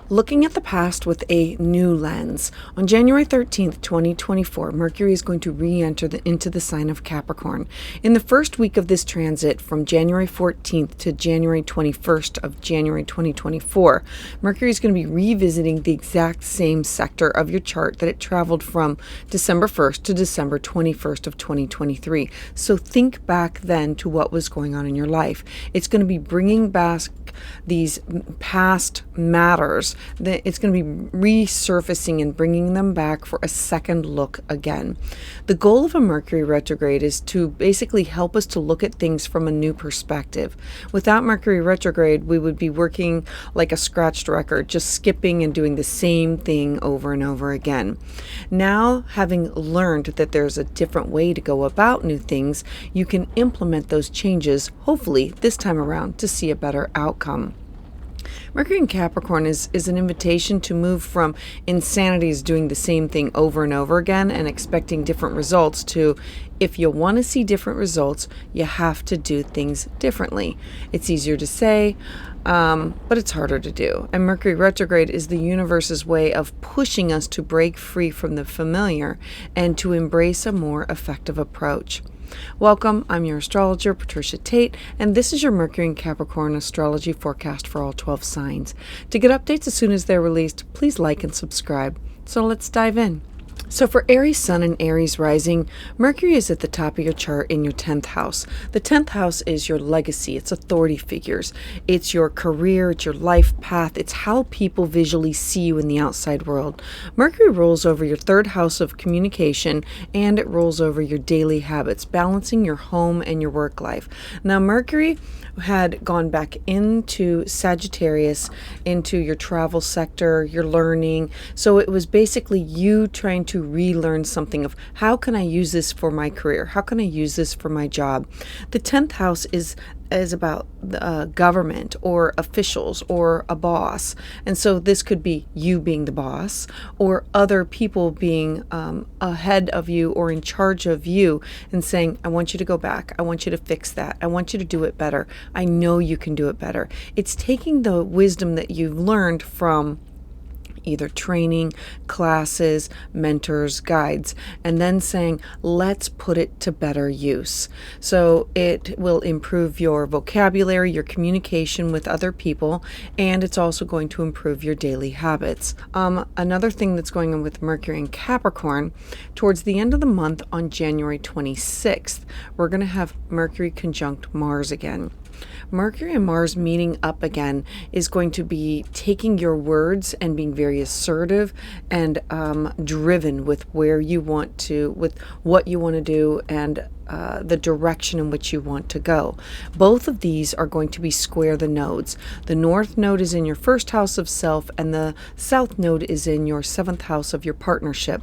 Looking at the past with a new lens. On January 13th, 2024, Mercury is going to re-enter into the sign of Capricorn. In the first week of this transit, from January 14th to January 21st of January 2024, Mercury is going to be revisiting the exact same sector of your chart that it traveled from December 1st to December 21st of 2023. So think back then to what was going on in your life. It's going to be bringing back these past matters, that it's going to be resurfacing and bringing them back for a second look again. The goal of a Mercury retrograde is to basically help us to look at things from a new perspective. Without Mercury retrograde, we would be working like a scratched record, just skipping and doing the same thing over and over again. Now, having learned that there's a different way to go about new things, you can implement those changes, hopefully this time around, to see a better outcome. Mercury in Capricorn is an invitation to move from insanity is doing the same thing over and over again and expecting different results to, if you want to see different results, you have to do things differently. It's easier to say, but it's harder to do. And Mercury retrograde is the universe's way of pushing us to break free from the familiar and to embrace a more effective approach. Welcome, I'm your astrologer, Patricia Tate, and this is your Mercury in Capricorn astrology forecast for all 12 signs. To get updates as soon as they're released, please like and subscribe. So let's dive in. So for Aries Sun and Aries Rising, Mercury is at the top of your chart in your 10th house. The 10th house is your legacy, it's authority figures, it's your career, it's your life path, it's how people visually see you in the outside world. Mercury rules over your 3rd house of communication, and it rules over your daily habits, balancing your home and your work life. Now Mercury had gone back into Sagittarius, into your travel sector, your learning. So it was basically you trying to relearn something of how can I use this for my career? How can I use this for my job? The 10th house is about government or officials or a boss. And so this could be you being the boss or other people being ahead of you or in charge of you and saying, I want you to go back. I want you to fix that. I want you to do it better. I know you can do it better. It's taking the wisdom that you've learned from either training, classes, mentors, guides, and then saying, let's put it to better use. So it will improve your vocabulary, your communication with other people, and it's also going to improve your daily habits. Another thing that's going on with Mercury in Capricorn, towards the end of the month on January 26th, we're going to have Mercury conjunct Mars again. Mercury and Mars meeting up again is going to be taking your words and being very assertive and driven with where you want to, with what you want to do and the direction in which you want to go. Both of these are going to be square the nodes. The north node is in your 1st house of self and the south node is in your 7th house of your partnership.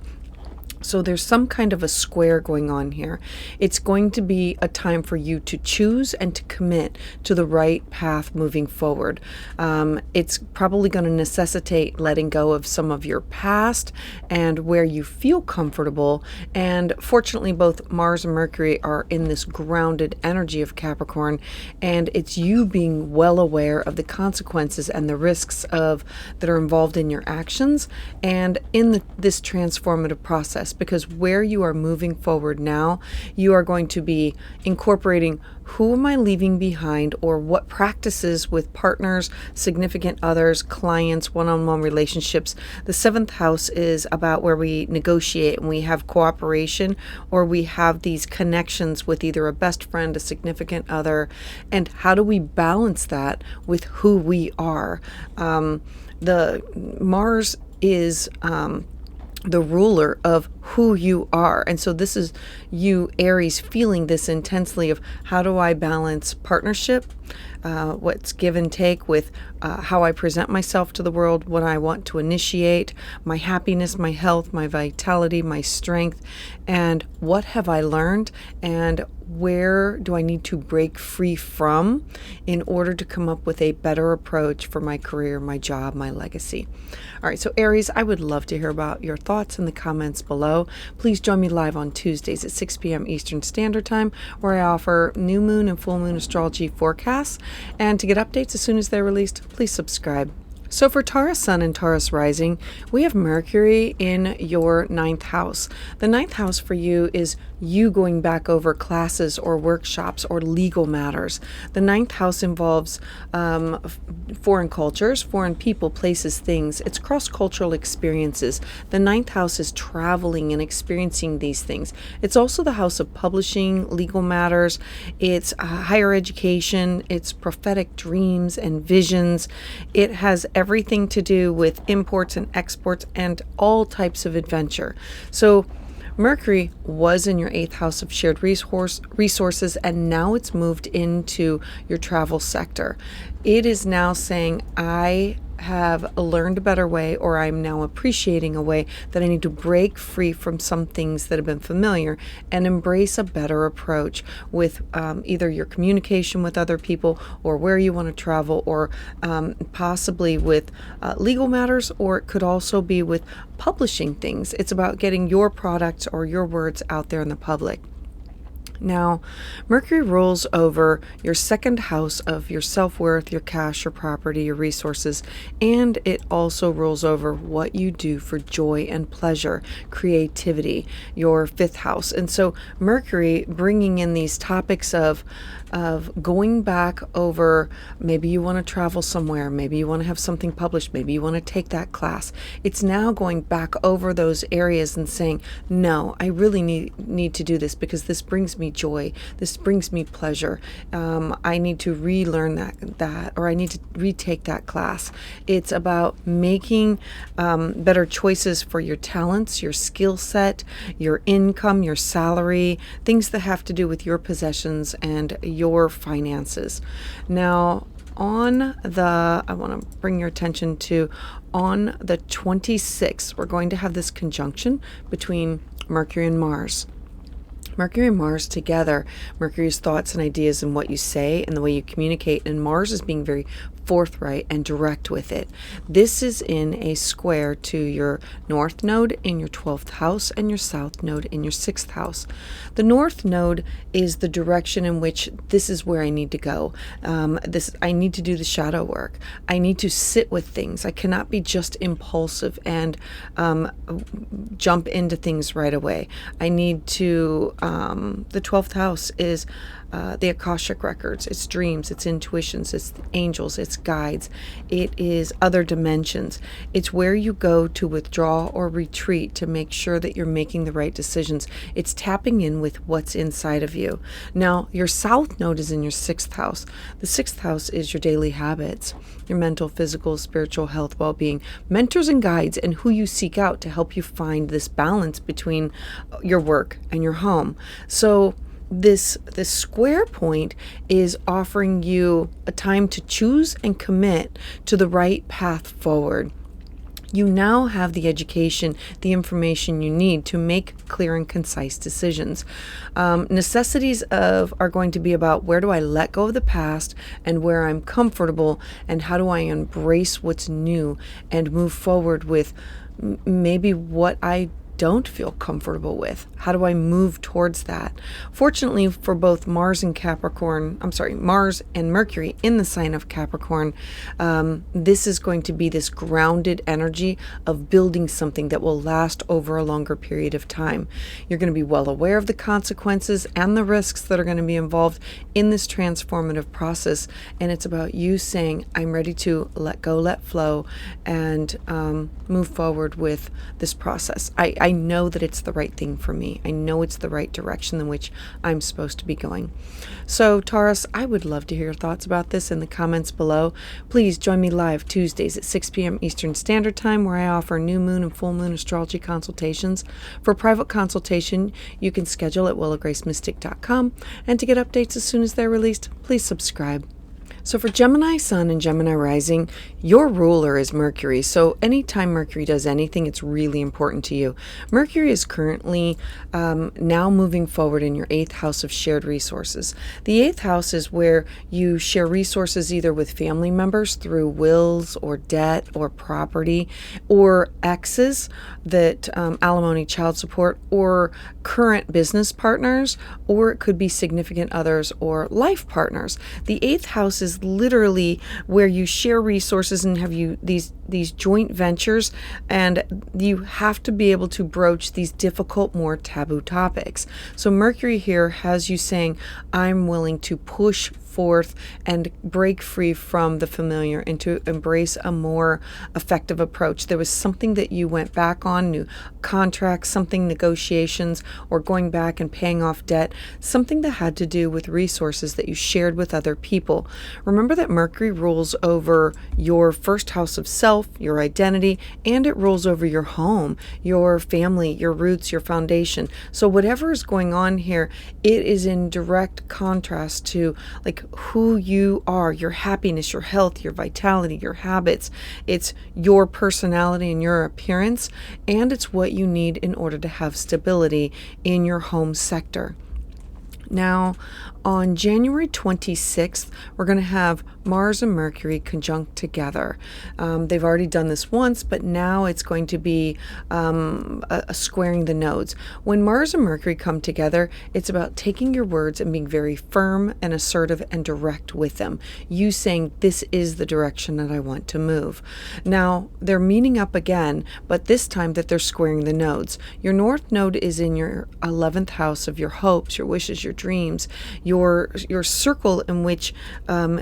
So there's some kind of a square going on here. It's going to be a time for you to choose and to commit to the right path moving forward. It's probably going to necessitate letting go of some of your past and where you feel comfortable. And fortunately, both Mars and Mercury are in this grounded energy of Capricorn. And it's you being well aware of the consequences and the risks that are involved in your actions and in this transformative process. Because where you are moving forward now, you are going to be incorporating who am I leaving behind or what practices with partners, significant others, clients, one-on-one relationships. The 7th house is about where we negotiate and we have cooperation or we have these connections with either a best friend, a significant other, and how do we balance that with who we are? The Mars is the ruler of who you are. And so this is you, Aries, feeling this intensely of how do I balance partnership, what's give and take with how I present myself to the world, what I want to initiate, my happiness, my health, my vitality, my strength, and what have I learned and where do I need to break free from in order to come up with a better approach for my career, my job, my legacy. All right, so Aries, I would love to hear about your thoughts in the comments below. Please join me live on Tuesdays at 6 p.m. Eastern Standard Time, where I offer new moon and full moon astrology forecasts. And to get updates as soon as they're released, please subscribe. So for Taurus Sun and Taurus Rising, we have Mercury in your ninth house. The ninth house for you is you going back over classes or workshops or legal matters. The ninth house involves foreign cultures, foreign people, places, things. It's cross-cultural experiences. The ninth house is traveling and experiencing these things. It's also the house of publishing, legal matters. It's higher education. It's prophetic dreams and visions. It has everything to do with imports and exports and all types of adventure. So Mercury was in your eighth house of shared resources, and now it's moved into your travel sector. It is now saying, I have learned a better way, or I'm now appreciating a way that I need to break free from some things that have been familiar and embrace a better approach with either your communication with other people or where you want to travel, or possibly with legal matters, or it could also be with publishing things. It's about getting your products or your words out there in the public. Now, Mercury rules over your second house of your self-worth, your cash, your property, your resources, and it also rules over what you do for joy and pleasure, creativity, your fifth house. And so Mercury bringing in these topics of going back over, maybe you want to travel somewhere, maybe you want to have something published, maybe you want to take that class. It's now going back over those areas and saying, no, I really need to do this because this brings me joy. This brings me pleasure. I need to relearn that, or I need to retake that class. It's about making better choices for your talents, your skill set, your income, your salary, things that have to do with your possessions and your finances. Now, I want to bring your attention to on the 26th, we're going to have this conjunction between Mercury and Mars. Mercury and Mars together, Mercury's thoughts and ideas and what you say and the way you communicate, and Mars is being very forthright and direct with it. This is in a square to your north node in your 12th house and your south node in your 6th house. The north node is the direction in which this is where I need to go. I need to do the shadow work. I need to sit with things. I cannot be just impulsive and jump into things right away. I need to, the 12th house is the Akashic records, it's dreams, it's intuitions, it's angels, it's guides, it is other dimensions. It's where you go to withdraw or retreat to make sure that you're making the right decisions. It's tapping in with what's inside of you. Now, your south node is in your 6th house. The 6th house is your daily habits, your mental, physical, spiritual health, well-being, mentors and guides, and who you seek out to help you find this balance between your work and your home. So this square point is offering you a time to choose and commit to the right path forward. You now have the education, the information you need to make clear and concise decisions. Necessities are going to be about, where do I let go of the past and where I'm comfortable, and how do I embrace what's new and move forward with maybe what I don't feel comfortable with. How do I move towards that? Fortunately for both Mars and Mercury in the sign of Capricorn, this is going to be this grounded energy of building something that will last over a longer period of time. You're going to be well aware of the consequences and the risks that are going to be involved in this transformative process, and it's about you saying, I'm ready to let go, let flow, and move forward with this process. I know that it's the right thing for me. I know it's the right direction in which I'm supposed to be going. So, Taurus, I would love to hear your thoughts about this in the comments below. Please join me live Tuesdays at 6 p.m. Eastern Standard Time, where I offer new moon and full moon astrology consultations. For private consultation, you can schedule at willowgracemystic.com. And to get updates as soon as they're released, please subscribe. So for Gemini Sun and Gemini Rising, your ruler is Mercury. So anytime Mercury does anything, it's really important to you. Mercury is currently now moving forward in your 8th house of shared resources. The 8th house is where you share resources either with family members through wills or debt or property, or exes, that alimony, child support, or current business partners, or it could be significant others or life partners. The 8th house is is literally where you share resources and have these joint ventures, and you have to be able to broach these difficult, more taboo topics. So Mercury here has you saying, I'm willing to push forth and break free from the familiar and to embrace a more effective approach. There was something that you went back on, new contracts, something, negotiations, or going back and paying off debt, something that had to do with resources that you shared with other people. Remember that Mercury rules over your first house of self, your identity, and it rules over your home, your family, your roots, your foundation. So whatever is going on here, it is in direct contrast to like who you are, your happiness, your health, your vitality, your habits. It's your personality and your appearance, and it's what you need in order to have stability in your home sector. Now, on January 26th, we're going to have Mars and Mercury conjunct together. They've already done this once, but now it's going to be a squaring the nodes. When Mars and Mercury come together, it's about taking your words and being very firm and assertive and direct with them. You saying, this is the direction that I want to move. Now, they're meeting up again, but this time that they're squaring the nodes. Your North Node is in your 11th house of your hopes, your wishes, your dreams, your circle in which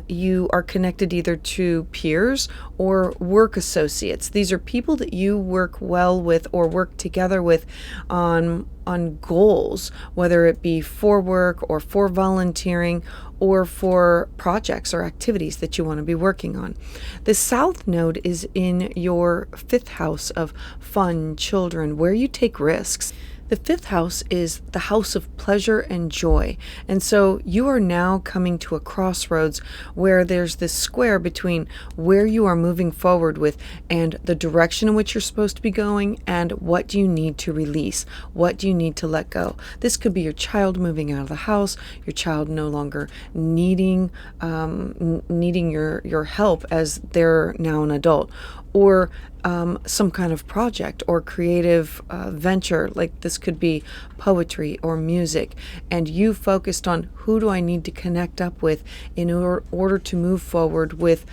you are connected either to peers or work associates. These are people that you work well with or work together with on goals, whether it be for work or for volunteering or for projects or activities that you want to be working on. The South Node is in your 5th house of fun, children, where you take risks. The 5th house is the house of pleasure and joy. And so you are now coming to a crossroads where there's this square between where you are moving forward with and the direction in which you're supposed to be going, and what do you need to release? What do you need to let go? This could be your child moving out of the house, your child no longer needing your help as they're now an adult, or some kind of project or creative venture. Like this could be poetry or music, and you focused on who do I need to connect up with in order to move forward with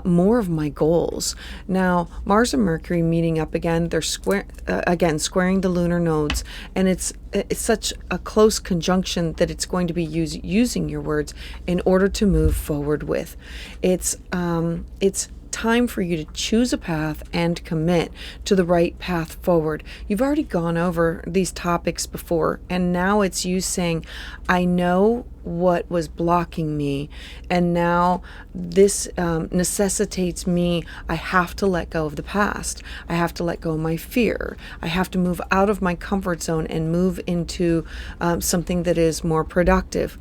more of my goals. Now, Mars and Mercury meeting up again, they're squaring the lunar nodes, and it's such a close conjunction that it's going to be using your words in order to move forward with. It's time for you to choose a path and commit to the right path forward. You've already gone over these topics before, and now it's you saying, I know what was blocking me, and now this necessitates me. I have to let go of the past. I have to let go of my fear. I have to move out of my comfort zone and move into something that is more productive.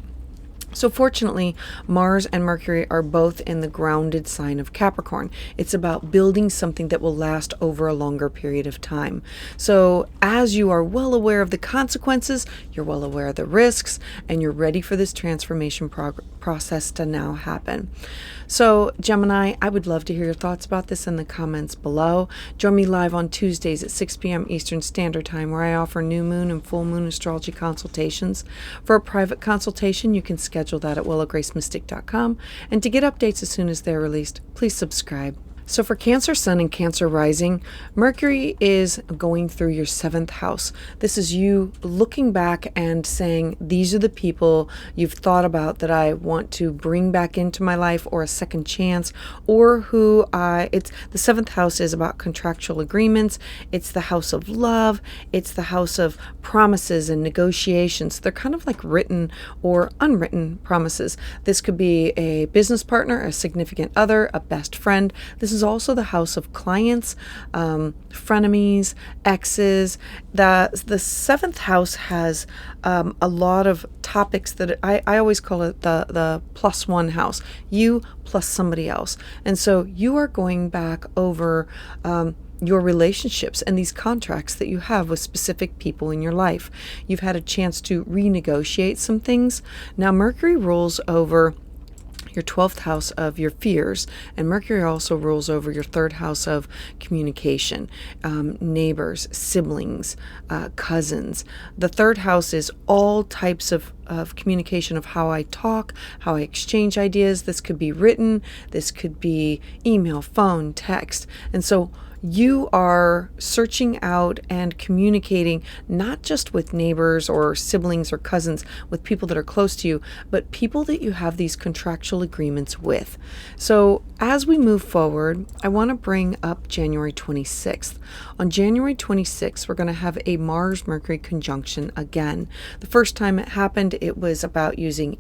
So fortunately, Mars and Mercury are both in the grounded sign of Capricorn. It's about building something that will last over a longer period of time. So as you are well aware of the consequences, you're well aware of the risks, and you're ready for this transformation process to now happen. So Gemini, I would love to hear your thoughts about this in the comments below. Join me live on Tuesdays at 6 p.m. Eastern Standard Time, where I offer new moon and full moon astrology consultations. For a private consultation, you can schedule that at willowgracemystic.com. And to get updates as soon as they're released, please subscribe. So for Cancer Sun and Cancer Rising, Mercury is going through your 7th house. This is you looking back and saying, these are the people you've thought about that I want to bring back into my life, or a second chance, or it's the 7th house is about contractual agreements. It's the house of love. It's the house of promises and negotiations. They're kind of like written or unwritten promises. This could be a business partner, a significant other, a best friend. This is also the house of clients, frenemies, exes. The 7th house has a lot of topics that I always call it the +1 house, you plus somebody else. And so you are going back over your relationships and these contracts that you have with specific people in your life. You've had a chance to renegotiate some things. Now Mercury rules over your 12th house of your fears. And Mercury also rules over your 3rd house of communication, neighbors, siblings, cousins. The 3rd house is all types of communication, of how I talk, how I exchange ideas. This could be written, this could be email, phone, text. And so you are searching out and communicating not just with neighbors or siblings or cousins, with people that are close to you, but people that you have these contractual agreements with. So as we move forward, I want to bring up January 26th. On January 26th, we're going to have a Mars-Mercury conjunction again. The first time it happened, it was about using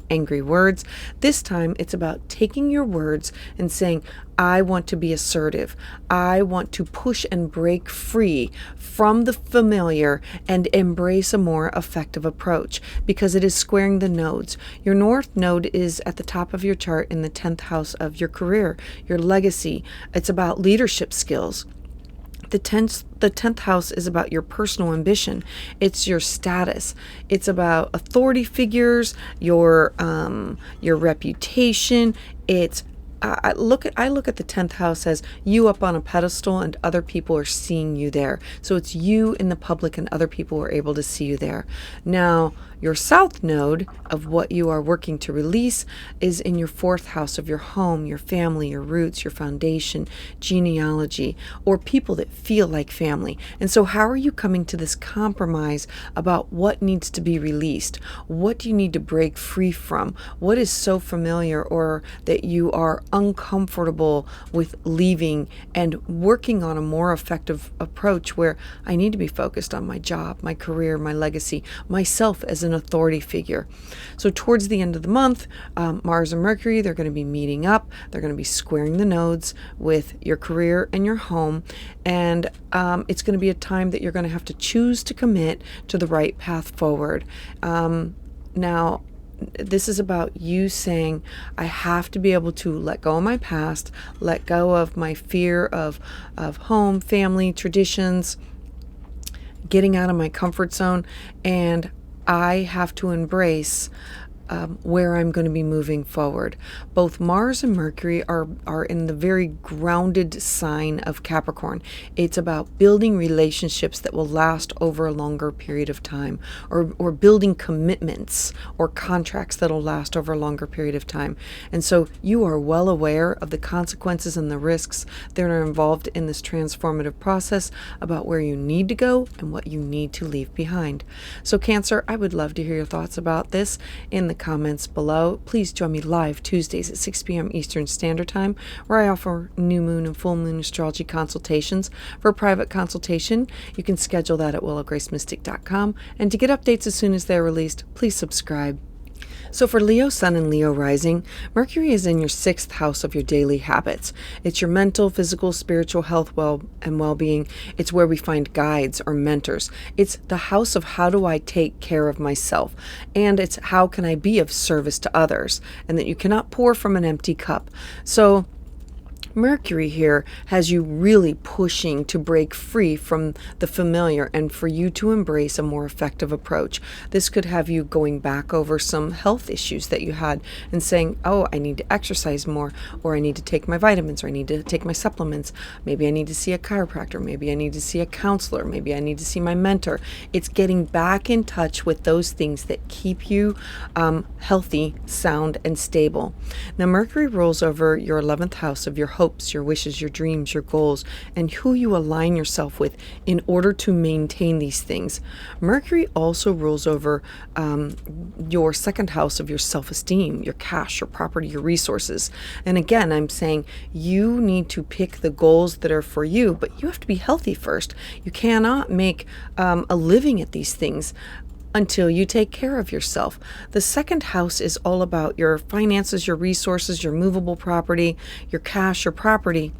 angry words. This time, it's about taking your words and saying, I want to be assertive. I want to push and break free from the familiar and embrace a more effective approach, because it is squaring the nodes. Your North Node is at the top of your chart in the 10th house of your career, your legacy. It's about leadership skills. The 10th house is about your personal ambition. It's your status. It's about authority figures, your reputation. It's I look at the 10th house as you up on a pedestal and other people are seeing you there. So it's you in the public and other people are able to see you there. Now, your South Node of what you are working to release is in your 4th house of your home, your family, your roots, your foundation, genealogy, or people that feel like family. And so how are you coming to this compromise about what needs to be released? What do you need to break free from? What is so familiar or that you are uncomfortable with leaving and working on a more effective approach where I need to be focused on my job, my career, my legacy, myself as an authority figure. So towards the end of the month, Mars and Mercury, they're going to be meeting up. They're going to be squaring the nodes with your career and your home. And it's going to be a time that you're going to have to choose to commit to the right path forward. Now, this is about you saying, I have to be able to let go of my past, let go of my fear of home, family, traditions, getting out of my comfort zone, and I have to embrace where I'm going to be moving forward. Both Mars and Mercury are in the very grounded sign of Capricorn. It's about building relationships that will last over a longer period of time, or building commitments or contracts that will last over a longer period of time. And so you are well aware of the consequences and the risks that are involved in this transformative process, about where you need to go and what you need to leave behind. So Cancer, I would love to hear your thoughts about this in the comments below. Please join me live Tuesdays at 6 p.m. Eastern Standard Time, where I offer new moon and full moon astrology consultations. For a private consultation, you can schedule that at willowgracemystic.com. And to get updates as soon as they're released, please subscribe. So for Leo Sun and Leo Rising, Mercury is in your 6th house of your daily habits. It's your mental, physical, spiritual health and well-being. It's where we find guides or mentors. It's the house of how do I take care of myself? And it's how can I be of service to others? And that you cannot pour from an empty cup. So Mercury here has you really pushing to break free from the familiar and for you to embrace a more effective approach. This could have you going back over some health issues that you had and saying, oh, I need to exercise more, or I need to take my vitamins, or I need to take my supplements. Maybe I need to see a chiropractor. Maybe I need to see a counselor. Maybe I need to see my mentor. It's getting back in touch with those things that keep you healthy, sound, and stable. Now, Mercury rules over your 11th house of your hopes, your wishes, your dreams, your goals, and who you align yourself with in order to maintain these things. Mercury also rules over your 2nd house of your self-esteem, your cash, your property, your resources. And again, I'm saying you need to pick the goals that are for you, but you have to be healthy first. You cannot make a living at these things until you take care of yourself. The 2nd house is all about your finances, your resources, your movable property, your cash, your property.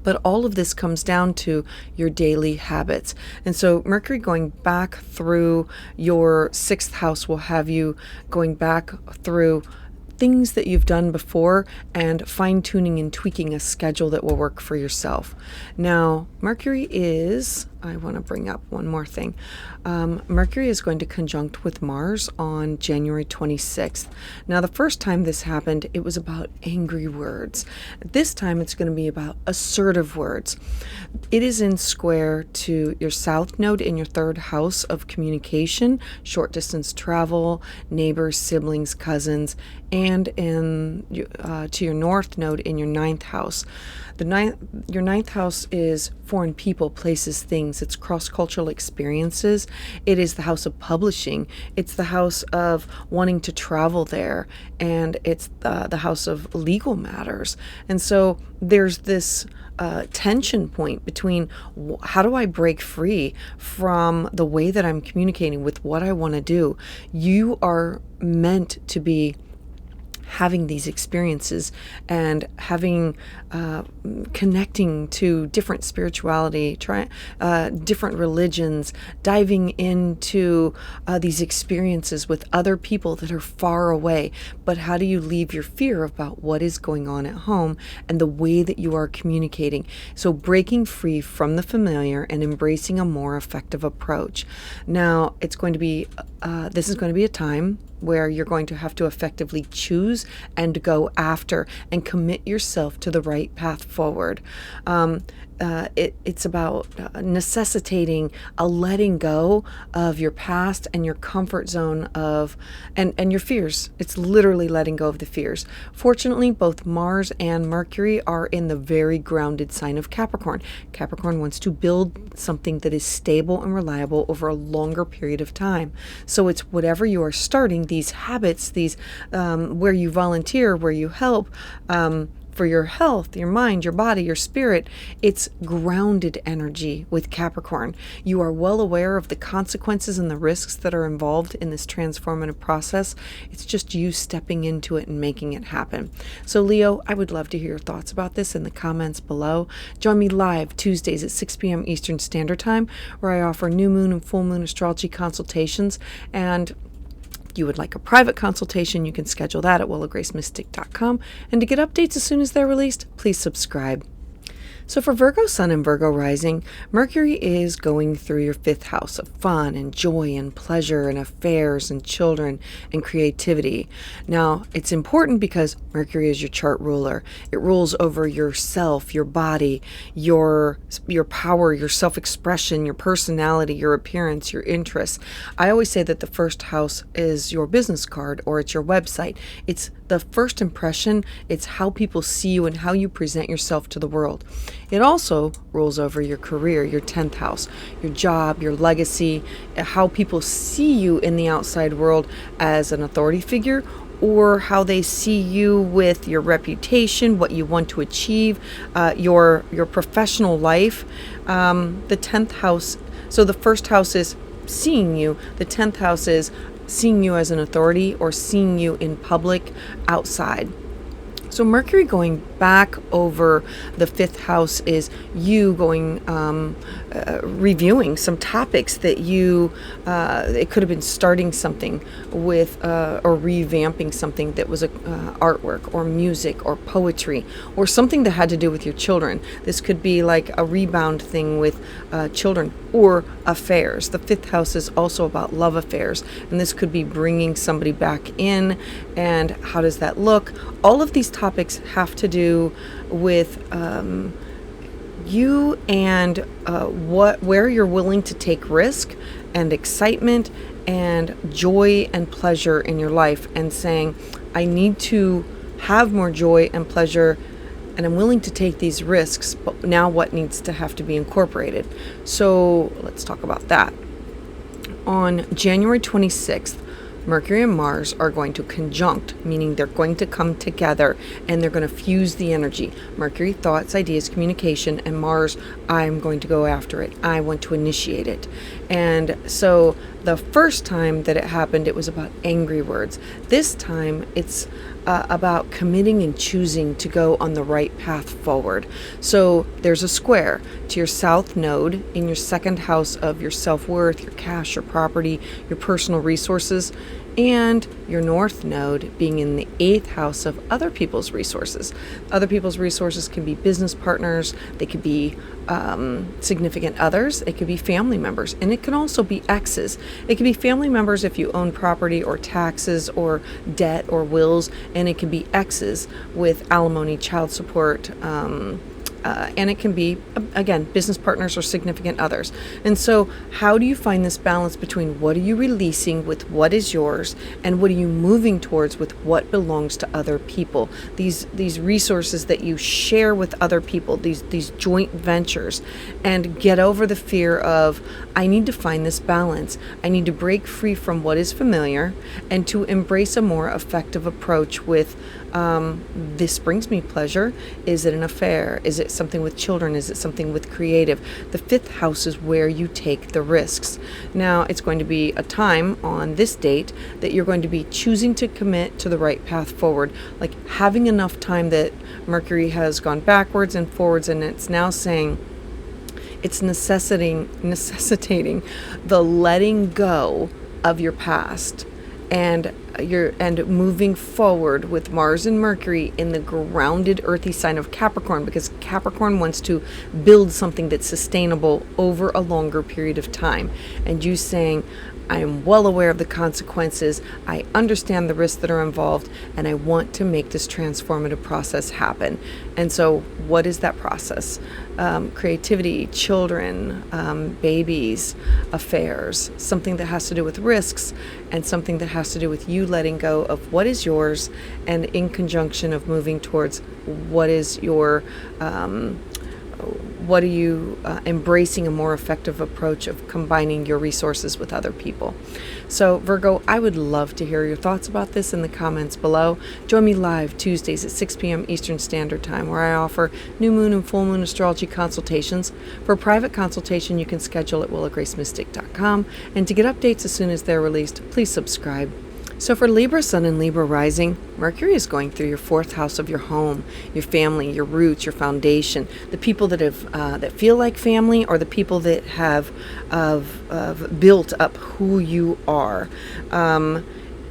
But all of this comes down to your daily habits. And so Mercury going back through your 6th house will have you going back through things that you've done before and fine-tuning and tweaking a schedule that will work for yourself. Now, Mercury is I want to bring up one more thing. Mercury is going to conjunct with Mars on January 26th. Now, the first time this happened, it was about angry words. This time, it's going to be about assertive words. It is in square to your south node in your third house of communication, short distance travel, neighbors, siblings, cousins, and to your north node in your ninth house. Your ninth house is foreign people, places, things. It's cross-cultural experiences. It is the house of publishing. It's the house of wanting to travel there, and it's the house of legal matters. And so there's this tension point between how do I break free from the way that I'm communicating with what I want to do. You are meant to be having these experiences and having connecting to different spirituality, different religions, diving into these experiences with other people that are far away. But how do you leave your fear about what is going on at home and the way that you are communicating? So breaking free from the familiar and embracing a more effective approach. Now, it's going to be this is going to be a time where you're going to have to effectively choose and go after and commit yourself to the right path forward. It's about necessitating a letting go of your past and your comfort zone of and your fears. It's literally letting go of the fears. Fortunately, both Mars and Mercury are in the very grounded sign of Capricorn. Capricorn wants to build something that is stable and reliable over a longer period of time. So it's whatever you are starting, these habits, these where you volunteer, where you help, for your health, your mind, your body, your spirit. It's grounded energy with Capricorn. You are well aware of the consequences and the risks that are involved in this transformative process. It's just you stepping into it and making it happen. So Leo, I would love to hear your thoughts about this in the comments below. Join me live Tuesdays at 6 p.m. Eastern Standard Time, where I offer new moon and full moon astrology consultations. And you would like a private consultation, you can schedule that at willowgracemystic.com. And to get updates as soon as they're released, please subscribe. So for Virgo Sun and Virgo Rising, Mercury is going through your fifth house of fun and joy and pleasure and affairs and children and creativity. Now, it's important because Mercury is your chart ruler. It rules over yourself, your body, your power, your self-expression, your personality, your appearance, your interests. I always say that the first house is your business card or it's your website. It's the first impression. It's how people see you and how you present yourself to the world. It also rules over your career, your 10th house, your job, your legacy, how people see you in the outside world as an authority figure, or how they see you with your reputation, what you want to achieve, your professional life. The 10th house, so the first house is seeing you. The 10th house is seeing you as an authority or seeing you in public outside. So Mercury going back over the fifth house is you going, reviewing some topics that you, it could have been starting something with, or revamping something that was artwork or music or poetry or something that had to do with your children. This could be like a rebound thing with children or affairs. The fifth house is also about love affairs, and this could be bringing somebody back in. And how does that look? All of these topics have to do with you and where you're willing to take risk and excitement and joy and pleasure in your life, and saying, I need to have more joy and pleasure and I'm willing to take these risks, but now what needs to have to be incorporated? So let's talk about that. On January 26th, Mercury and Mars are going to conjunct, meaning they're going to come together and they're going to fuse the energy. Mercury, thoughts, ideas, communication, and Mars, I'm going to go after it. I want to initiate it. And so the first time that it happened, it was about angry words. This time, it's about committing and choosing to go on the right path forward. So there's a square to your south node in your second house of your self-worth, your cash, your property, your personal resources. and your North Node being in the 8th house of other people's resources. Other people's resources can be business partners, they could be significant others, it could be family members, and it can also be exes. It can be family members if you own property or taxes or debt or wills, and it can be exes with alimony, child support, and it can be, again, business partners or significant others. And so how do you find this balance between what are you releasing with what is yours, and what are you moving towards with what belongs to other people? These resources that you share with other people, these joint ventures, and get over the fear of, I need to find this balance. I need to break free from what is familiar and to embrace a more effective approach with this brings me pleasure. Is it an affair? Is it something with children? Is it something with creative? The 5th house is where you take the risks. Now, it's going to be a time on this date that you're going to be choosing to commit to the right path forward, like having enough time that Mercury has gone backwards and forwards, and it's now saying it's necessitating the letting go of your past and moving forward with Mars and Mercury in the grounded earthy sign of Capricorn, because Capricorn wants to build something that's sustainable over a longer period of time. And you saying, I am well aware of the consequences, I understand the risks that are involved, and I want to make this transformative process happen. And so what is that process? Creativity, children, babies, affairs, something that has to do with risks, and something that has to do with you letting go of what is yours, and in conjunction of moving towards what is your what are you embracing a more effective approach of combining your resources with other people. So Virgo, I would love to hear your thoughts about this in the comments below. Join me live Tuesdays at 6 p.m. Eastern Standard Time, where I offer new moon and full moon astrology consultations. For a private consultation, you can schedule at willowgracemystic.com, and to get updates as soon as they're released, please subscribe. So for Libra Sun and Libra Rising, Mercury is going through your 4th house of your home, your family, your roots, your foundation, the people that have that feel like family, or the people that have built up who you are.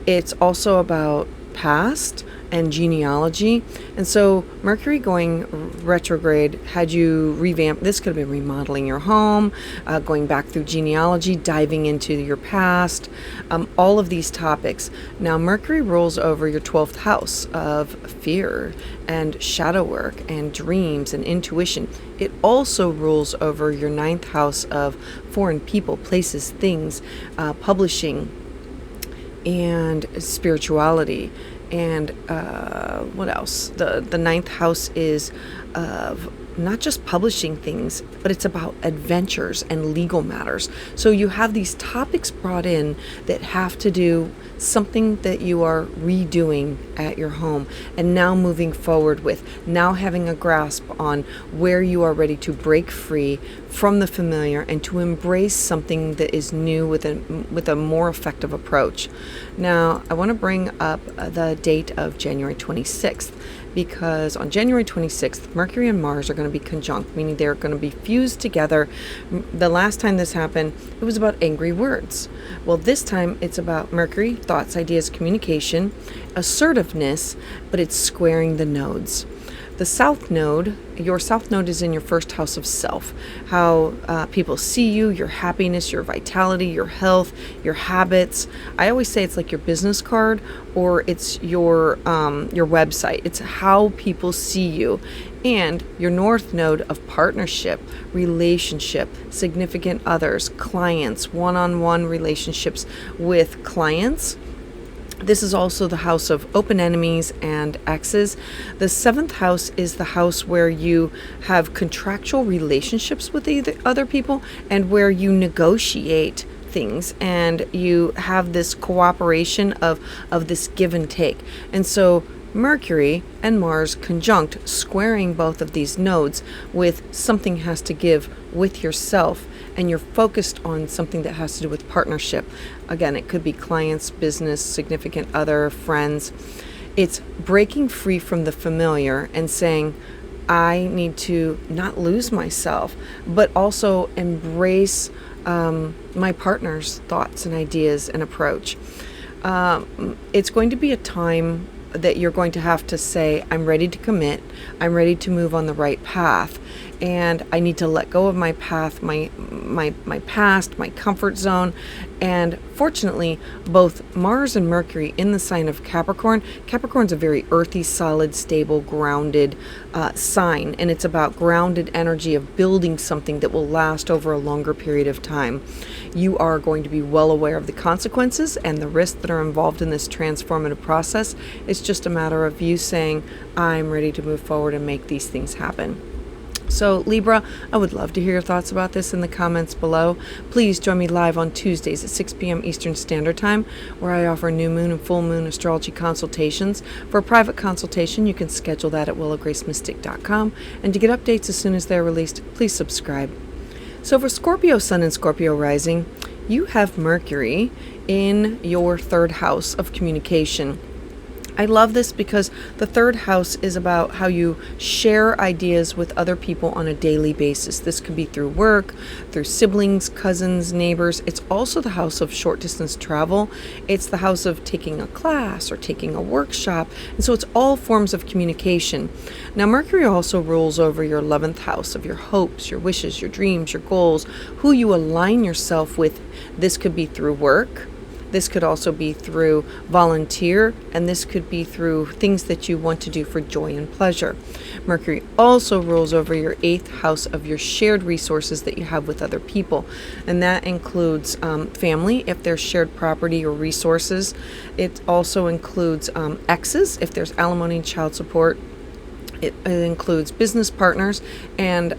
It's also about past and genealogy. And so Mercury going retrograde had you revamp. This could have been remodeling your home, going back through genealogy, diving into your past, all of these topics. Now Mercury rolls over your 12th house of fear and shadow work and dreams and intuition. It also rules over your 9th house of foreign people, places, things, publishing, and spirituality. And what else? The 9th house is not just publishing things, but it's about adventures and legal matters. So you have these topics brought in that have to do something that you are redoing at your home, and now moving forward with, now having a grasp on where you are ready to break free from the familiar and to embrace something that is new with a more effective approach. Now, I want to bring up the date of January 26th, because on January 26th, Mercury and Mars are going to be conjunct, meaning they're going to be fused together. The last time this happened, it was about angry words. Well, this time it's about Mercury, thoughts, ideas, communication, assertiveness, but it's squaring the nodes. The South Node, your South Node is in your 1st house of self, how people see you, your happiness, your vitality, your health, your habits. I always say it's like your business card, or it's your website. It's how people see you. And your North Node of partnership, relationship, significant others, clients, one-on-one relationships with clients. This is also the house of open enemies and exes. The 7th house is the house where you have contractual relationships with other people, and where you negotiate things and you have this cooperation of this give and take. And so Mercury and Mars conjunct, squaring both of these nodes with something has to give with yourself, and you're focused on something that has to do with partnership. Again, it could be clients, business, significant other, friends. It's breaking free from the familiar and saying, I need to not lose myself, but also embrace my partner's thoughts and ideas and approach. It's going to be a time that you're going to have to say, I'm ready to commit, I'm ready to move on the right path, and I need to let go of my path, my past, my comfort zone. And fortunately, both Mars and Mercury in the sign of Capricorn. Capricorn's a very earthy, solid, stable, grounded sign, and it's about grounded energy of building something that will last over a longer period of time. You are going to be well aware of the consequences and the risks that are involved in this transformative process. It's just a matter of you saying, I'm ready to move forward and make these things happen. So Libra, I would love to hear your thoughts about this in the comments below. Please join me live on Tuesdays at 6 p.m. Eastern Standard Time, where I offer new moon and full moon astrology consultations. For a private consultation, you can schedule that at willowgracemystic.com. And to get updates as soon as they're released, please subscribe. So for Scorpio Sun and Scorpio Rising, you have Mercury in your third house of communication. I love this because the third house is about how you share ideas with other people on a daily basis. This could be through work, through siblings, cousins, neighbors. It's also the house of short distance travel. It's the house of taking a class or taking a workshop. And so it's all forms of communication. Now, Mercury also rules over your 11th house of your hopes, your wishes, your dreams, your goals, who you align yourself with. This could be through work. This could also be through volunteer, and this could be through things that you want to do for joy and pleasure. Mercury also rules over your 8th house of your shared resources that you have with other people, and that includes family, if there's shared property or resources. It also includes exes, if there's alimony and child support. It includes business partners and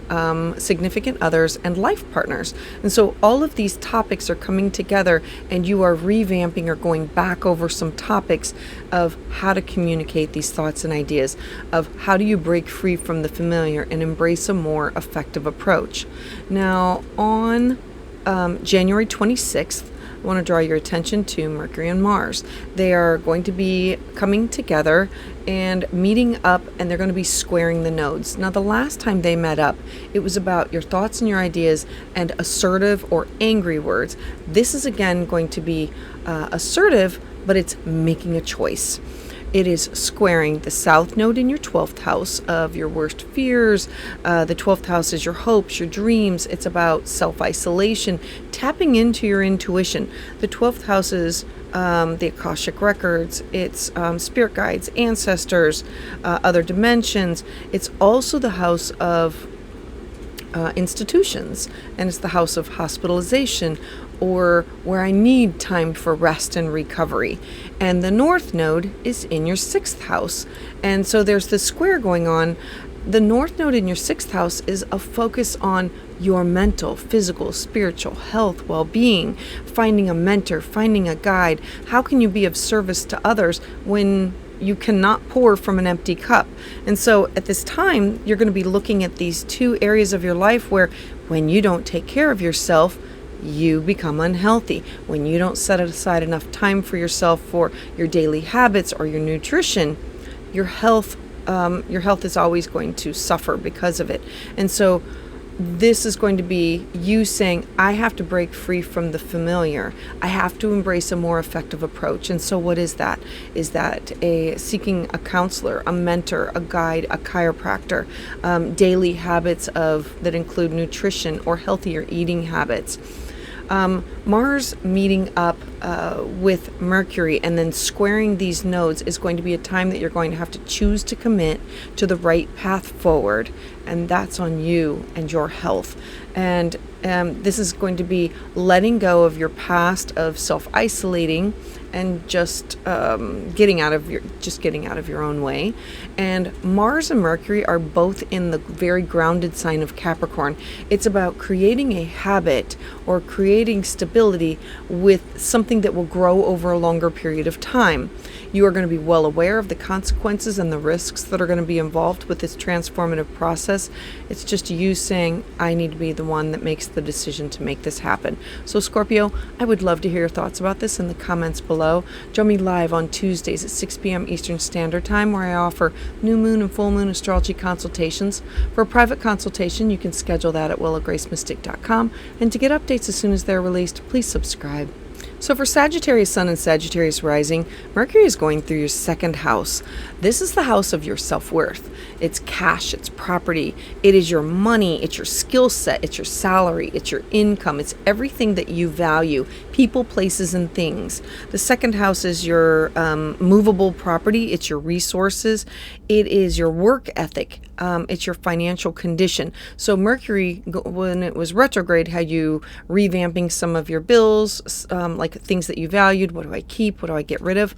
significant others and life partners. And so all of these topics are coming together, and you are revamping or going back over some topics of how to communicate these thoughts and ideas, of how do you break free from the familiar and embrace a more effective approach. Now, on January 26th, I want to draw your attention to Mercury and Mars. They are going to be coming together and meeting up, and they're going to be squaring the nodes. Now, the last time they met up, it was about your thoughts and your ideas and assertive or angry words. This is again going to be assertive, but it's making a choice. It is squaring the south node in your 12th house of your worst fears. The 12th house is your hopes, your dreams. It's about self-isolation, tapping into your intuition. The 12th house is the Akashic records. It's spirit guides, ancestors, other dimensions. It's also the house of institutions, and it's the house of hospitalization, or where I need time for rest and recovery. And the north node is in your 6th house. And so there's this square going on. The north node in your 6th house is a focus on your mental, physical, spiritual health, well-being, finding a mentor, finding a guide. How can you be of service to others when you cannot pour from an empty cup? And so at this time, you're going to be looking at these two areas of your life where when you don't take care of yourself, you become unhealthy. When you don't set aside enough time for yourself for your daily habits or your nutrition, your health is always going to suffer because of it. And so this is going to be you saying, I have to break free from the familiar. I have to embrace a more effective approach. And so what is that? Is that seeking a counselor, a mentor, a guide, a chiropractor, daily habits that include nutrition or healthier eating habits? Mars meeting up with Mercury and then squaring these nodes is going to be a time that you're going to have to choose to commit to the right path forward, and that's on you and your health. And this is going to be letting go of your past of self-isolating and just getting out of your own way. And Mars and Mercury are both in the very grounded sign of Capricorn. It's about creating a habit or creating stability with something that will grow over a longer period of time. You are going to be well aware of the consequences and the risks that are going to be involved with this transformative process. It's just you saying, I need to be the one that makes the decision to make this happen. So Scorpio, I would love to hear your thoughts about this in the comments below. Join me live on Tuesdays at 6 p.m. Eastern Standard Time, where I offer new moon and full moon astrology consultations. For a private consultation, you can schedule that at willowgracemystic.com. And to get updates as soon as they're released, please subscribe. So for Sagittarius Sun and Sagittarius Rising, Mercury is going through your second house. This is the house of your self-worth. It's cash, it's property, it is your money, it's your skill set, it's your salary, it's your income, it's everything that you value, people, places, and things. The second house is your movable property, it's your resources, it is your work ethic, it's your financial condition. So Mercury, when it was retrograde, had you revamping some of your bills, like things that you valued. What do I keep? What do I get rid of?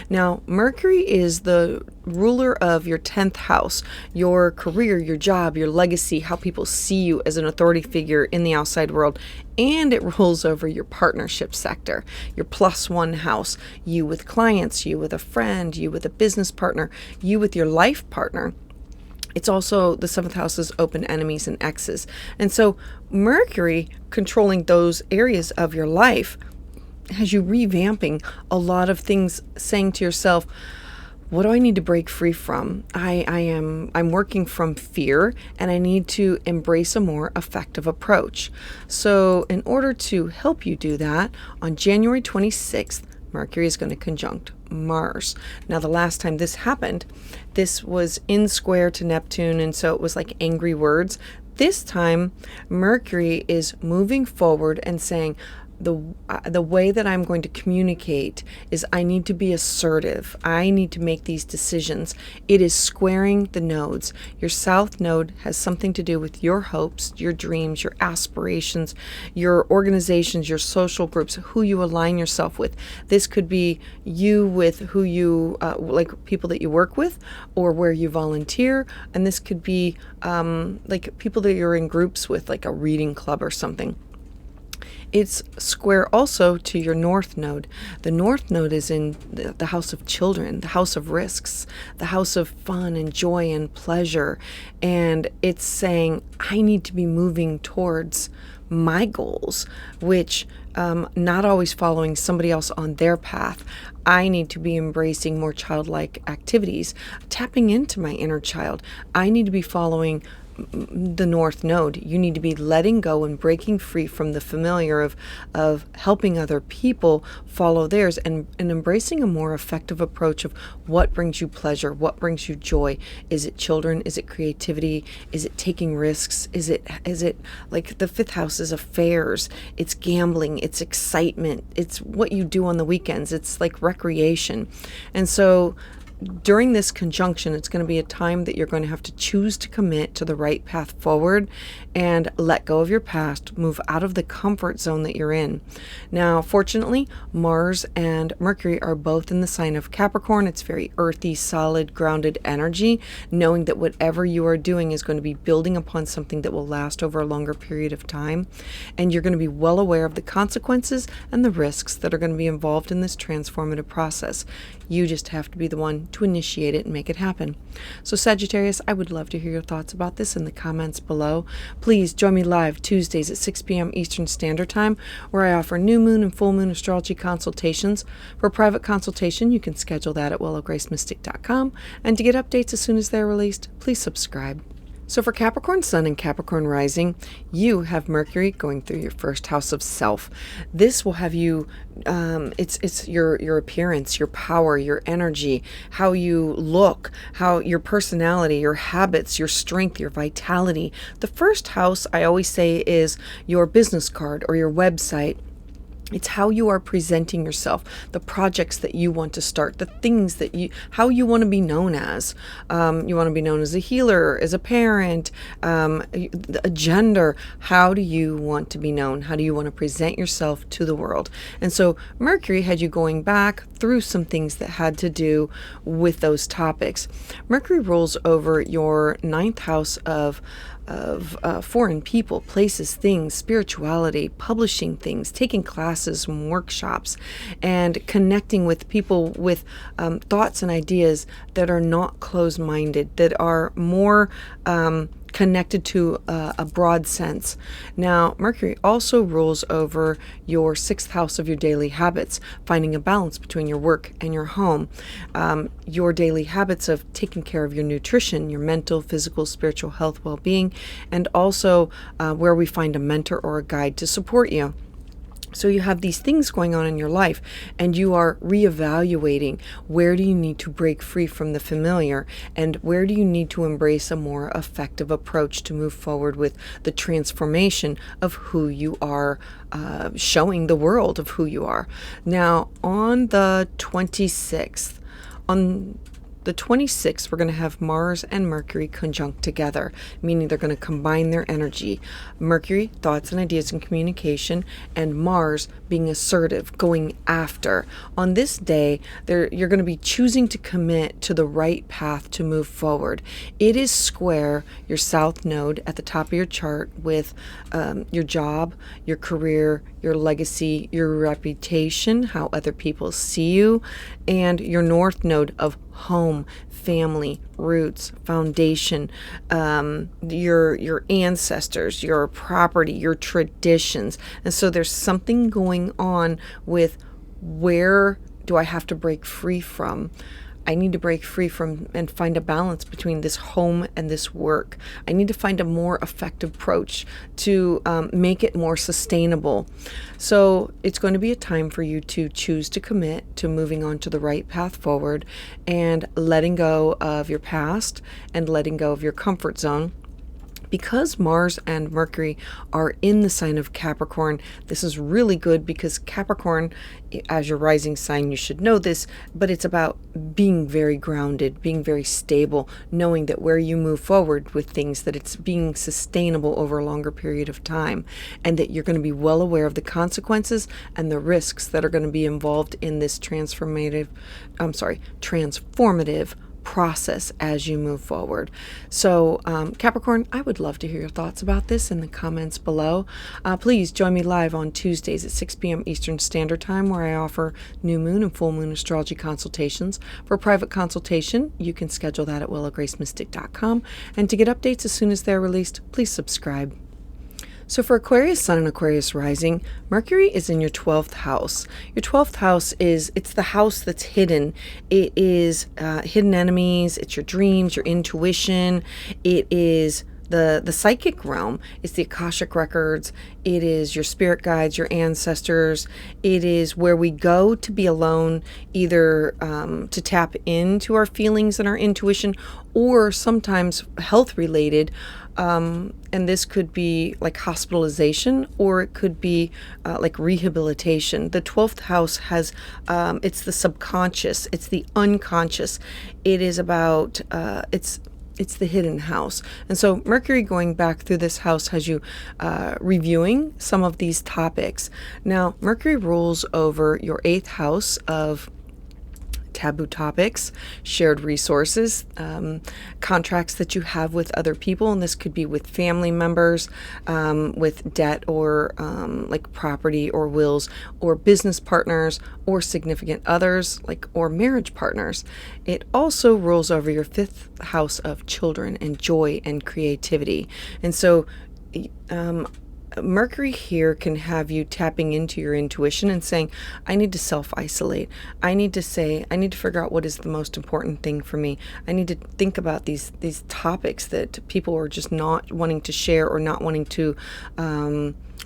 Now, Mercury is the ruler of your 10th house, your career, your job, your legacy, how people see you as an authority figure in the outside world. And it rules over your partnership sector, your +1 house, you with clients, you with a friend, you with a business partner, you with your life partner. It's also the 7th house is open enemies and exes. And so Mercury controlling those areas of your life has you revamping a lot of things, saying to yourself, what do I need to break free from? I'm working from fear, and I need to embrace a more effective approach. So in order to help you do that, on January 26th, Mercury is going to conjunct Mars. Now, the last time this happened, this was in square to Neptune, and so it was like angry words. This time, Mercury is moving forward and saying, the way that I'm going to communicate is I need to be assertive. I need to make these decisions. It is squaring the nodes. Your south node has something to do with your hopes, your dreams, your aspirations, your organizations, your social groups, who you align yourself with. This could be you with who you, like people that you work with or where you volunteer. And this could be like people that you're in groups with, like a reading club or something. It's square also to your north node. The north node is in the house of children, the house of risks, the house of fun and joy and pleasure. And it's saying, I need to be moving towards my goals, which not always following somebody else on their path. I need to be embracing more childlike activities, tapping into my inner child. I need to be following the north node. You need to be letting go and breaking free from the familiar of helping other people follow theirs and embracing a more effective approach of what brings you pleasure, what brings you joy. Is it children? Is it creativity? Is it taking risks? Is it like the 5th house is affairs? It's gambling, it's excitement, it's what you do on the weekends, it's like recreation. And so during this conjunction, it's going to be a time that you're going to have to choose to commit to the right path forward and let go of your past, move out of the comfort zone that you're in. Now, fortunately, Mars and Mercury are both in the sign of Capricorn. It's very earthy, solid, grounded energy, knowing that whatever you are doing is going to be building upon something that will last over a longer period of time. And you're going to be well aware of the consequences and the risks that are going to be involved in this transformative process. You just have to be the one to initiate it and make it happen. So Sagittarius, I would love to hear your thoughts about this in the comments below. Please join me live Tuesdays at 6 p.m. Eastern Standard Time, where I offer new moon and full moon astrology consultations. For a private consultation, you can schedule that at willowgracemystic.com. And to get updates as soon as they're released, please subscribe. So for Capricorn Sun and Capricorn Rising, you have Mercury going through your first house of self. This will have you, it's your appearance, your power, your energy, how you look, how your personality, your habits, your strength, your vitality. The first house, I always say, is your business card or your website. It's how you are presenting yourself, the projects that you want to start, the things that how you want to be known as. You want to be known as a healer, as a parent, a gender. How do you want to be known? How do you want to present yourself to the world? And so Mercury had you going back through some things that had to do with those topics. Mercury rules over your 9th house of foreign people, places, things, spirituality, publishing things, taking classes and workshops, and connecting with people with thoughts and ideas that are not closed-minded, that are more connected to a broad sense. Now, Mercury also rules over your 6th house of your daily habits, finding a balance between your work and your home, your daily habits of taking care of your nutrition, your mental, physical, spiritual health, well-being, and also where we find a mentor or a guide to support you. So you have these things going on in your life, and you are reevaluating, where do you need to break free from the familiar, and where do you need to embrace a more effective approach to move forward with the transformation of who you are, showing the world of who you are. Now, on the 26th, we're going to have Mars and Mercury conjunct together, meaning they're going to combine their energy. Mercury, thoughts and ideas and communication, and Mars being assertive, going after. On this day, you're going to be choosing to commit to the right path to move forward. It is square your south node at the top of your chart with your job, your career, your legacy, your reputation, how other people see you, and your north node of home, family, roots, foundation, your ancestors, your property, your traditions. And so there's something going on with, where do I have to break free from? I need to break free from and find a balance between this home and this work. I need to find a more effective approach to make it more sustainable. So it's going to be a time for you to choose to commit to moving on to the right path forward and letting go of your past and letting go of your comfort zone. Because Mars and Mercury are in the sign of Capricorn, this is really good because Capricorn, as your rising sign, you should know this, but it's about being very grounded, being very stable, knowing that where you move forward with things, that it's being sustainable over a longer period of time, and that you're going to be well aware of the consequences and the risks that are going to be involved in this transformative process as you move forward. So Capricorn, I would love to hear your thoughts about this in the comments below. Please join me live on Tuesdays at 6 p.m. Eastern Standard Time, where I offer new moon and full moon astrology consultations. For a private consultation, you can schedule that at willowgracemystic.com, and to get updates as soon as they're released, please subscribe. So for Aquarius Sun and Aquarius Rising, Mercury is in your 12th house. Your 12th house it's the house that's hidden. It is hidden enemies, it's your dreams, your intuition, it is the psychic realm, it's the Akashic records, it is your spirit guides, your ancestors, it is where we go to be alone, either to tap into our feelings and our intuition, or sometimes health related. And this could be like hospitalization, or it could be like rehabilitation. The 12th house has, it's the subconscious, it's the unconscious. It is about, it's the hidden house. And so Mercury going back through this house has you reviewing some of these topics. Now, Mercury rules over your 8th house of taboo topics, shared resources, contracts that you have with other people, and this could be with family members, with debt, or like property or wills, or business partners, or significant others, or marriage partners. It also rules over your 5th house of children and joy and creativity. And so Mercury here can have you tapping into your intuition and saying, I need to self-isolate. I need to figure out what is the most important thing for me. I need to think about these topics that people are just not wanting to share or not wanting to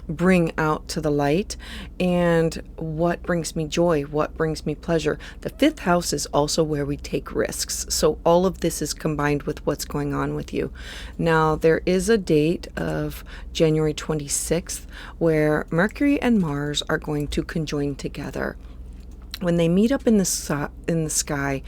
bring out to the light, and what brings me joy, what brings me pleasure. The 5th house is also where we take risks. So all of this is combined with what's going on with you. Now, there is a date of January 26th where Mercury and Mars are going to conjoin together. When they meet up in the sky,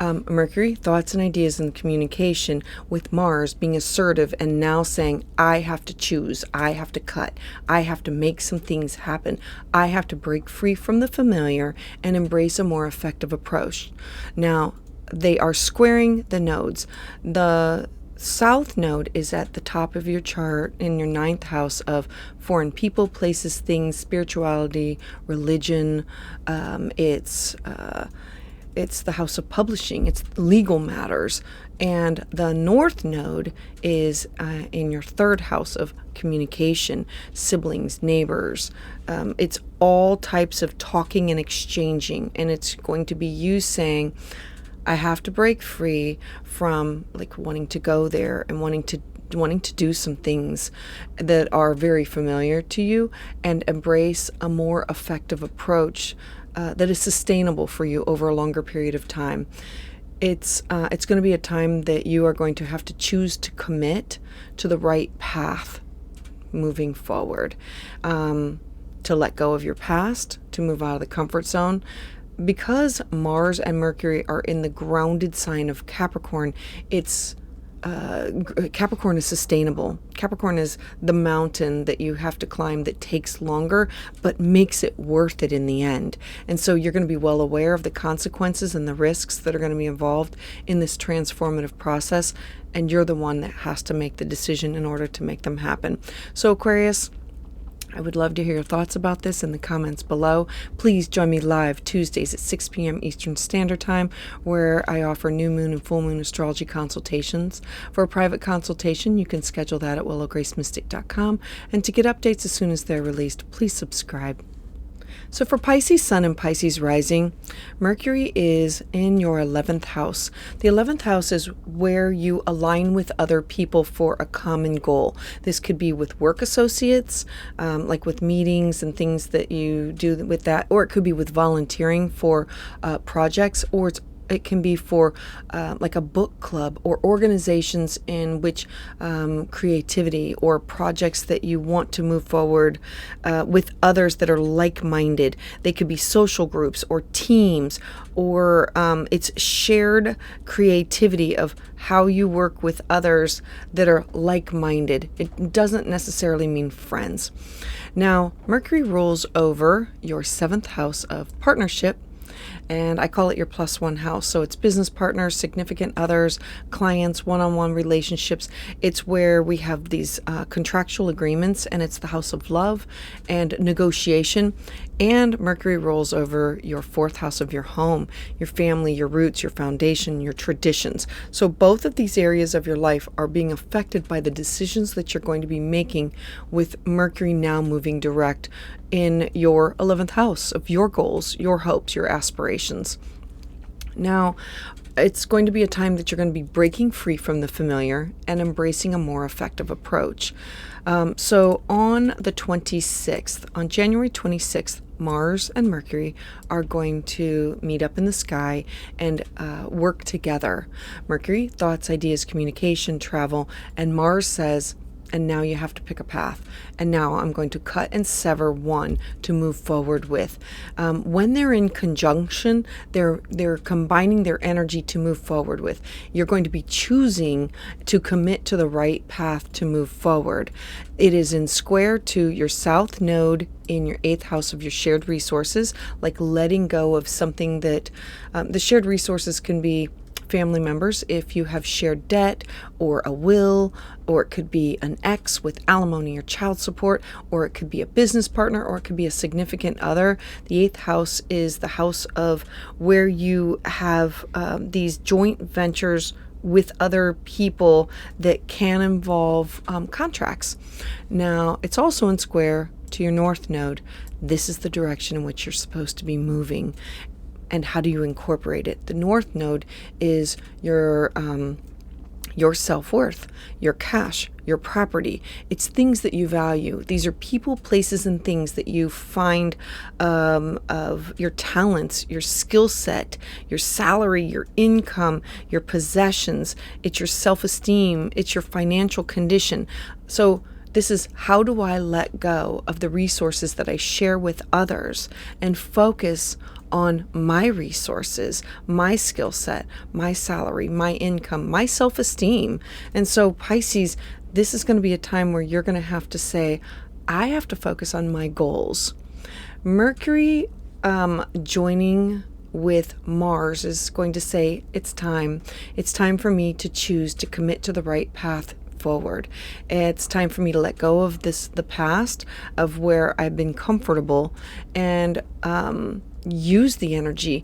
Mercury, thoughts and ideas and communication, with Mars being assertive and now saying, I have to choose, I have to cut, I have to make some things happen, I have to break free from the familiar and embrace a more effective approach. Now, they are squaring the nodes. The South node is at the top of your chart in your 9th house of foreign people, places, things, spirituality, religion. It's the house of publishing. It's legal matters. And the North node is in your 3rd house of communication, siblings, neighbors. It's all types of talking and exchanging. And it's going to be you saying, I have to break free from wanting to go there and wanting to wanting to do some things that are very familiar to you and embrace a more effective approach that is sustainable for you over a longer period of time. It's going to be a time that you are going to have to choose to commit to the right path moving forward, to let go of your past, to move out of the comfort zone. Because Mars and Mercury are in the grounded sign of Capricorn, Capricorn is sustainable. Capricorn is the mountain that you have to climb that takes longer, but makes it worth it in the end. And so you're going to be well aware of the consequences and the risks that are going to be involved in this transformative process. And you're the one that has to make the decision in order to make them happen. So Aquarius, I would love to hear your thoughts about this in the comments below. Please join me live Tuesdays at 6 p.m. Eastern Standard Time, where I offer new moon and full moon astrology consultations. For a private consultation, you can schedule that at willowgracemystic.com. And to get updates as soon as they're released, please subscribe. So for Pisces Sun and Pisces Rising, Mercury is in your 11th house. The 11th house is where you align with other people for a common goal. This could be with work associates, like with meetings and things that you do with that, or it could be with volunteering for projects, or it can be for like a book club or organizations in which creativity or projects that you want to move forward with others that are like-minded. They could be social groups or teams, or it's shared creativity of how you work with others that are like-minded. It doesn't necessarily mean friends. Now, Mercury rules over your 7th house of partnership, and I call it your +1 house. So it's business partners, significant others, clients, one-on-one relationships. It's where we have these contractual agreements, and it's the house of love and negotiation. And Mercury rolls over your 4th house of your home, your family, your roots, your foundation, your traditions. So both of these areas of your life are being affected by the decisions that you're going to be making with Mercury now moving direct in your 11th house of your goals, your hopes, your aspirations. Now, it's going to be a time that you're going to be breaking free from the familiar and embracing a more effective approach. So on the 26th, on January 26th, Mars and Mercury are going to meet up in the sky and work together. Mercury, thoughts, ideas, communication, travel, and Mars says, and now you have to pick a path. And now I'm going to cut and sever one to move forward with. When they're in conjunction, they're combining their energy to move forward with. You're going to be choosing to commit to the right path to move forward. It is in square to your south node in your 8th house of your shared resources, like letting go of something that the shared resources can be family members if you have shared debt or a will, or it could be an ex with alimony or child support, or it could be a business partner, or it could be a significant other. The 8th house is the house of where you have these joint ventures with other people that can involve contracts. Now, it's also in square to your north node. This is the direction in which you're supposed to be moving. And how do you incorporate it? The north node is your self-worth, your cash, your property. It's things that you value. These are people, places, and things that you find of your talents, your skill set, your salary, your income, your possessions. It's your self-esteem. It's your financial condition. So this is, how do I let go of the resources that I share with others and focus on my resources, my skill set, my salary, my income, my self-esteem? And so Pisces, this is going to be a time where you're going to have to say, I have to focus on my goals. Mercury joining with Mars is going to say, it's time for me to choose to commit to the right path forward. It's time for me to let go of the past of where I've been comfortable, and use the energy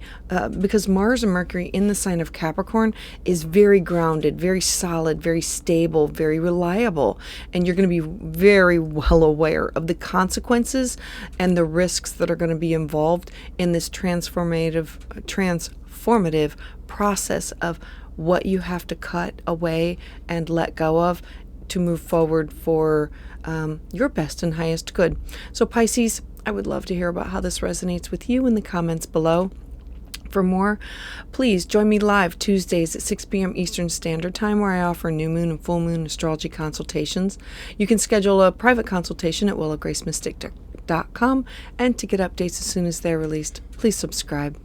because Mars and Mercury in the sign of Capricorn is very grounded, very solid, very stable, very reliable, and you're going to be very well aware of the consequences and the risks that are going to be involved in this transformative process of what you have to cut away and let go of to move forward for your best and highest good. So Pisces, I would love to hear about how this resonates with you in the comments below. For more, please join me live Tuesdays at 6 p.m. Eastern Standard Time, where I offer new moon and full moon astrology consultations. You can schedule a private consultation at willowgracemystic.com, and to get updates as soon as they're released, please subscribe.